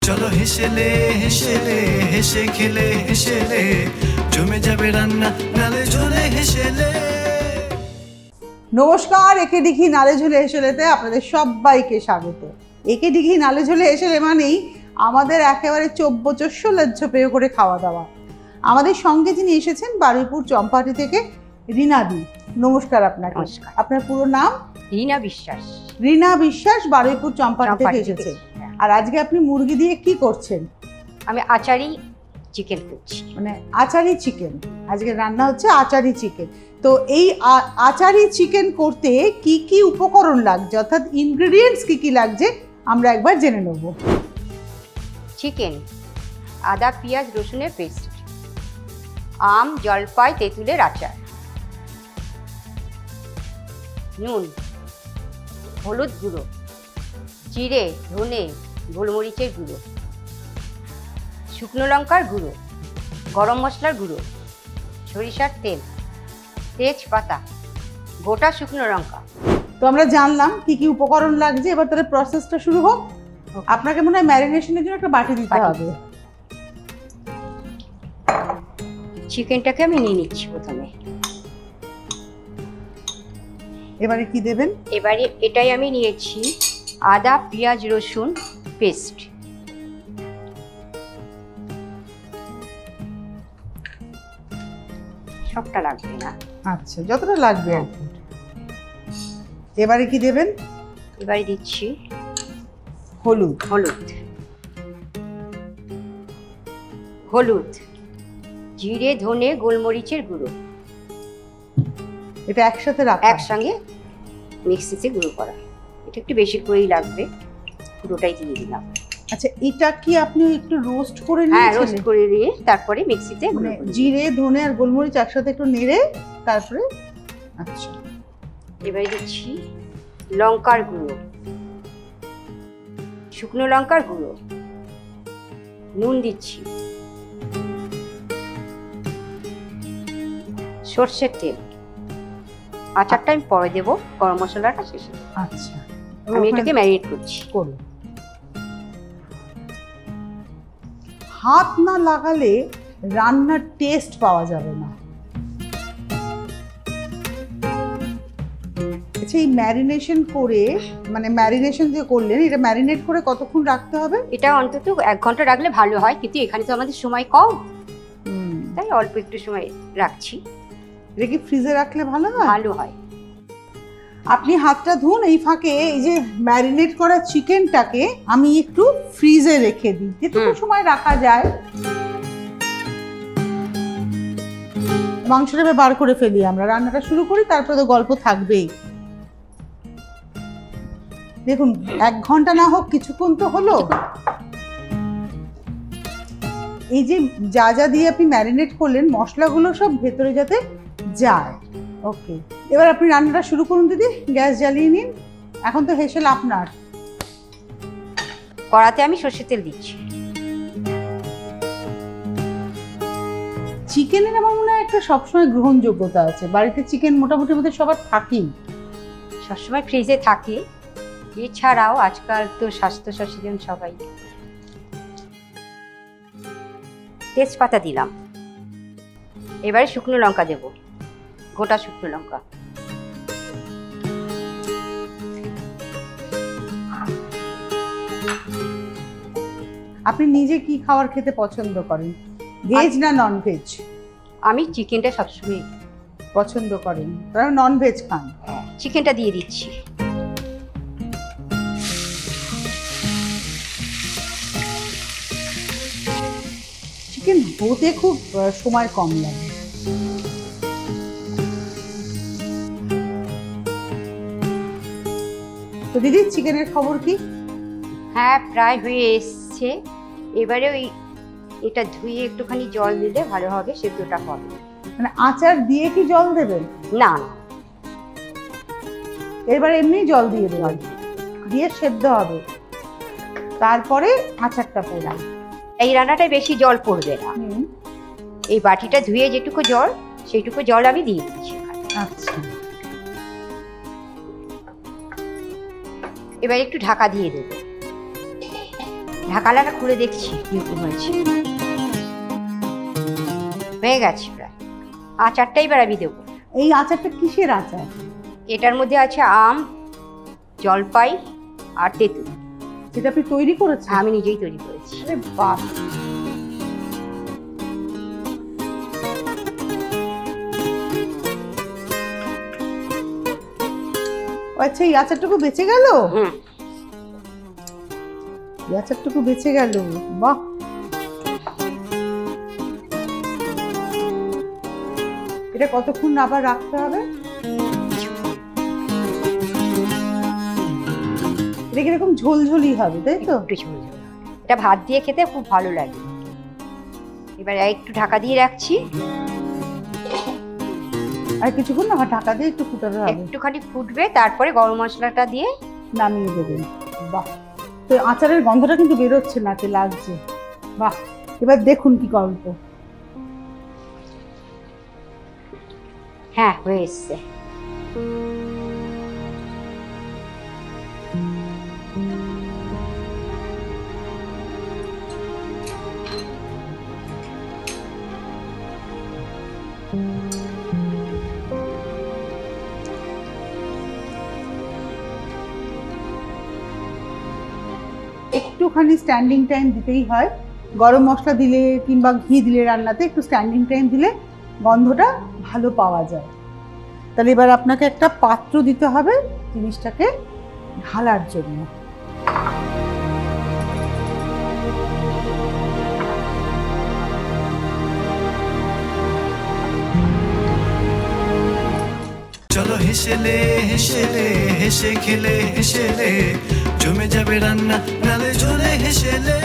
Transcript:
চলো হেসেলে হেসেলে হেসে খেলে হেসেলে জমে যাবে রান্না নালে ঝোলে হেসেলে। নমস্কার, একে দিঘি নালে ঝোলে হেসেলেতে আপনাদের সবাইকে স্বাগত। একে দিঘি নালে ঝোলে হেসেলে মানেই আমাদের একেবারে চব্বচস্য লজ্জপেয় করে খাওয়া দাওয়া। আমাদের সঙ্গে যিনি এসেছেন বারুইপুর চম্পাহাটি থেকে, রীনাদি। নমস্কার আপনাকে। নমস্কার। আপনার পুরো নাম? রীনা বিশ্বাস। রীনা বিশ্বাস বারুইপুর চম্পাহাটি থেকে এসেছেন। আর আজকে আপনি মুরগি দিয়ে কি করছেন? আমি আচারি চিকেন করছি। মানে আচারি চিকেন। আজকে রান্না হচ্ছে আচারি চিকেন। তো এই আচারি চিকেন করতে কি কি উপকরণ লাগছে, অর্থাৎ ইনগ্রেডিয়েন্টস কি কি লাগছে আমরা একবার জেনে নেব। চিকেন, আদা পেঁয়াজ রসুনের পেস্ট, আম জলপাই তেঁতুলের আচার, নুন, হলুদ গুঁড়ো, জিরে ধনে গোলমরিচের গুঁড়ো, শুকনো লঙ্কার গুঁড়ো, গরম মশলার গুঁড়ো, সরিষার তেল, তেজপাতা, গোটা শুকনো লঙ্কা। তো আমরা জানলাম কি কি উপকরণ লাগছে, এবার তাহলে প্রসেসটা শুরু হোক। আপনাকে মনে হয় ম্যারিনেশনের জন্য একটা বাটি দিতে হবে। চিকেনটাকে আমি নিয়ে নিচ্ছি প্রথমে। এবারে কি দেবেন? এবারে এটাই আমি নিয়েছি আদা পেঁয়াজ রসুন পেস্ট। সবটা লাগবে না, আচ্ছা, যতটা লাগবে আর কি। এবারে কি দেবেন? এবারে দিচ্ছি হলুদ। হলুদ, হলুদ, জিরে ধনে গোলমরিচের গুঁড়ো, এটা একসাথে রাখা? একসঙ্গে মিক্সিতে গুঁড়ো করা। এটা একটু বেশি করেই লাগবে, পুরোটাই দিয়ে দিলাম। আচ্ছা, এটা কি আপনি একটু রোস্ট করে হ্যাঁ, নিয়েছেন? রোস্ট করে নিয়ে তারপরে মিক্সিতে মানে জিরে ধনে আর গোলমরিচ একসাথে একটু নেড়ে তারপরে। আচ্ছা, এবারে দিচ্ছি লঙ্কার গুঁড়ো, শুকনো লঙ্কার গুঁড়ো, নুন দিচ্ছি, সর্ষের তেল। আচারটা আমি পরে দেবো, গরম মশলাটা শেষে। আচ্ছা, আমি এটাকে ম্যারিনেট করছি। করুন। হাত না লাগালে রান্নার টেস্ট পাওয়া যাবে না। আচ্ছা, এই ম্যারিনেশন করে, মানে ম্যারিনেশন যে করলেন, এটা ম্যারিনেট করে কতক্ষণ রাখতে হবে? এটা অন্তত 1 ঘন্টা রাখলে ভালো হয়, কিন্তু এখানে তো আমাদের সময় কম, তাই অল্প একটু সময় রাখছি। এটা কি ফ্রিজে রাখলে ভালো হয়? ভালো হয়। আপনি হাতটা ধুন। এই ফাঁকে এই যে ম্যারিনেট করা চিকেনটাকে আমি একটু ফ্রিজে রেখে দিই, যেটুকু সময় রাখা যায়। মাংসটা বার করে ফেলি, আমরা রান্নাটা শুরু করি, তারপরে তো গল্প থাকবেই। দেখুন, 1 ঘন্টা না হোক কিছুক্ষণ তো হলো। এই যে যা যা দিয়ে আপনি ম্যারিনেট করলেন, মশলাগুলো সব ভেতরে যাতে যায়। ওকে, এবার আপনি রান্নাটা শুরু করুন দিদি। গ্যাস জ্বালিয়ে নিন। এখন তো হেসেল আপনার। কড়াতে আমি সর্ষের তেল দিচ্ছি। চিকেনের আমার মনে হয় একটা সবসময় গ্রহণযোগ্যতা আছে। বাড়িতে চিকেন মোটামুটি মধ্যে সবার থাকেই, সবসময় ফ্রিজে থাকে। এছাড়াও আজকাল তো স্বাস্থ্য সচেতন সবাই। তেজপাতা দিলাম। এবারে শুকনো লঙ্কা দেব, গোটা শুকনো লঙ্কা। আপনি নিজে কি খাবার খেতে পছন্দ করেন, ভেজ না নন ভেজ? আমি চিকেনটা সবসময় পছন্দ করেন, তারা নন ভেজ খান। চিকেনটা দিয়ে দিচ্ছি। চিকেন হতে খুব সময় কম লাগে। তো দিদি, চিকেনের খবর কি? হ্যাঁ, প্রায় হয়ে এসছে। এবারে ওই এটা ধুয়ে একটুখানি জল দিলে ভালো হবে, সেদ্ধটা হবে। মানে আচার দিয়ে কি জল দেবেন? না, এবার এমনি জল দিয়ে দেবেন, দিয়ে সেদ্ধ হবে, তারপরে আচারটা পড়লাম। এই রান্নাটায় বেশি জল পড়বে না। এই বাটিটা ধুয়ে যেটুকু জল, সেইটুকু জল আমি দিয়ে দিচ্ছি। আচ্ছা, এবার একটু ঢাকা দিয়ে দেবো। ঢাকালাটা খুলে দেখছি কিরকম হয়েছে। হয়ে গেছে প্রায়। আচারটা এবার আমি দেবো। এই আচারটা কিসের আচার? এটার মধ্যে আছে আম, জলপাই আর তেঁতুল। যেটা আপনি তৈরি করেছেন? আমি নিজেই তৈরি করেছি। আরে বাহ! আচ্ছা, এই আচারটুকু বেঁচে গেল? এই আচারটুকু বেঁচে গেল, বাহ! এটা কতক্ষণ আবার রাখতে হবে? এটা কিরকম ঝোলঝোলি হবে, তাই তো? একটু ঝোল ঝোল। এটা ভাত দিয়ে খেতে খুব ভালো লাগে। এবার একটু ঢাকা দিয়ে রাখছি। আর কিছুক্ষণ না ঢাকা দিয়ে একটু ফুটাতে হবে। একটুখানি ফুটবে, তারপরে গরম মশলাটা দিয়ে নামিয়ে দেবেন। বাহ! তো আচারের গন্ধটা কিন্তু বেরোচ্ছে, নাকে লাগছে। বাহ! এবার দেখুন কি গল্প। হ্যাঁ, হয়ে এসছে। একটুখানি স্ট্যান্ডিং টাইম দিতেই হয়। গরম মশলা দিলে কিংবা ঘি দিলে রান্নাতে একটু স্ট্যান্ডিং টাইম দিলে গন্ধটা ভালো পাওয়া যায়। তাহলে এবার আপনাকে একটা পাত্র দিতে হবে জিনিসটাকে ঢালার জন্য। চলো হেসেলে হেসেলে হেসে খেলে হেসেলে জমে যাবে রান্না নালে ঝোলে হেসেলে।